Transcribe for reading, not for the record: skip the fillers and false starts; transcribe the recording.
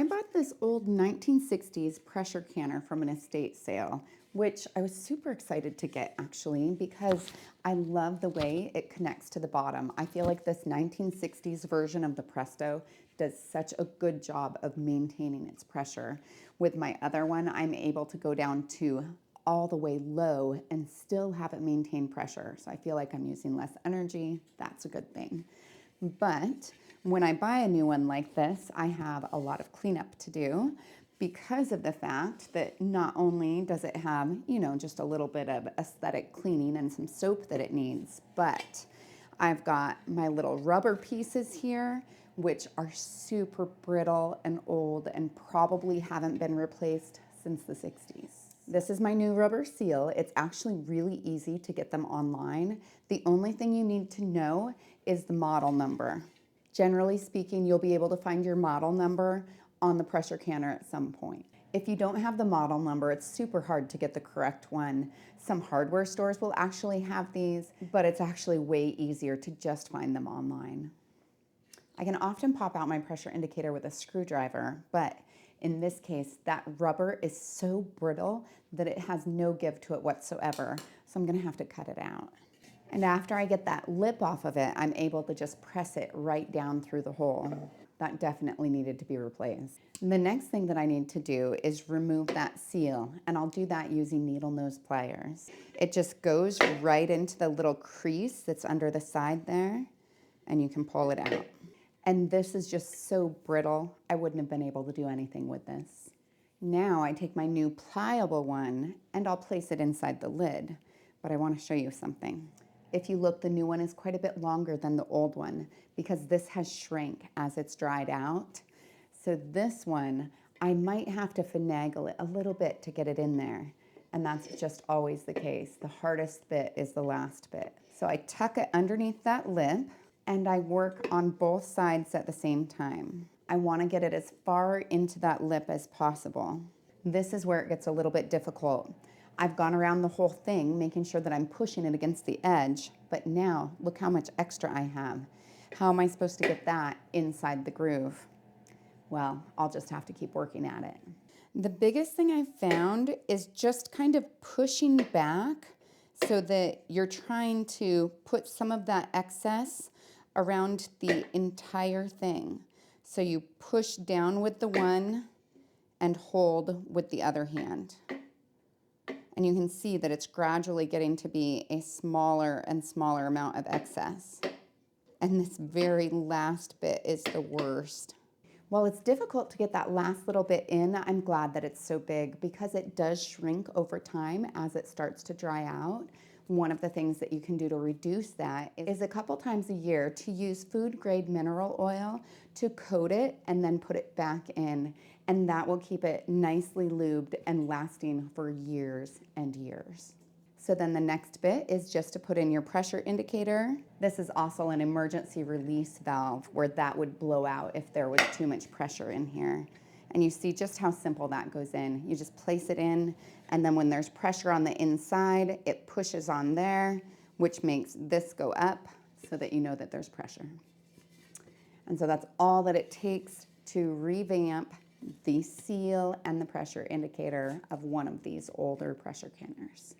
bought this old 1960s pressure canner from an estate sale, which I was super excited to get actually because I love the way it connects to the bottom. I feel like this 1960s version of the Presto does such a good job of maintaining its pressure. With my other one, I'm able to go down to all the way low and still have it maintain pressure. So I feel like I'm using less energy. That's a good thing. But when I buy a new one like this, I have a lot of cleanup to do because of the fact that not only does it have, just a little bit of aesthetic cleaning and some soap that it needs, but I've got my little rubber pieces here, which are super brittle and old and probably haven't been replaced since the 60s. This is my new rubber seal. It's actually really easy to get them online. The only thing you need to know is the model number. Generally speaking, you'll be able to find your model number on the pressure canner at some point. If you don't have the model number, it's super hard to get the correct one. Some hardware stores will actually have these, but it's actually way easier to just find them online. I can often pop out my pressure indicator with a screwdriver, but in this case, that rubber is so brittle that it has no give to it whatsoever, so I'm gonna have to cut it out. And after I get that lip off of it, I'm able to just press it right down through the hole. That definitely needed to be replaced. The next thing that I need to do is remove that seal, and I'll do that using needle nose pliers. It just goes right into the little crease that's under the side there, and you can pull it out. And this is just so brittle, I wouldn't have been able to do anything with this. Now I take my new pliable one and I'll place it inside the lid, but I want to show you something. If you look, the new one is quite a bit longer than the old one because this has shrank as it's dried out. So this one, I might have to finagle it a little bit to get it in there. And that's just always the case. The hardest bit is the last bit. So I tuck it underneath that lip and I work on both sides at the same time. I want to get it as far into that lip as possible. This is where it gets a little bit difficult. I've gone around the whole thing, making sure that I'm pushing it against the edge, but now look how much extra I have. How am I supposed to get that inside the groove? Well, I'll just have to keep working at it. The biggest thing I've found is just kind of pushing back so that you're trying to put some of that excess around the entire thing. So you push down with the one and hold with the other hand. And you can see that it's gradually getting to be a smaller and smaller amount of excess. And this very last bit is the worst. While it's difficult to get that last little bit in, I'm glad that it's so big because it does shrink over time as it starts to dry out. One of the things that you can do to reduce that is a couple times a year to use food grade mineral oil to coat it and then put it back in. And that will keep it nicely lubed and lasting for years and years. So then the next bit is just to put in your pressure indicator. This is also an emergency release valve where that would blow out if there was too much pressure in here. And you see just how simple that goes in. You just place it in, and then when there's pressure on the inside, it pushes on there, which makes this go up so that you know that there's pressure. And so that's all that it takes to revamp the seal and the pressure indicator of one of these older pressure canners.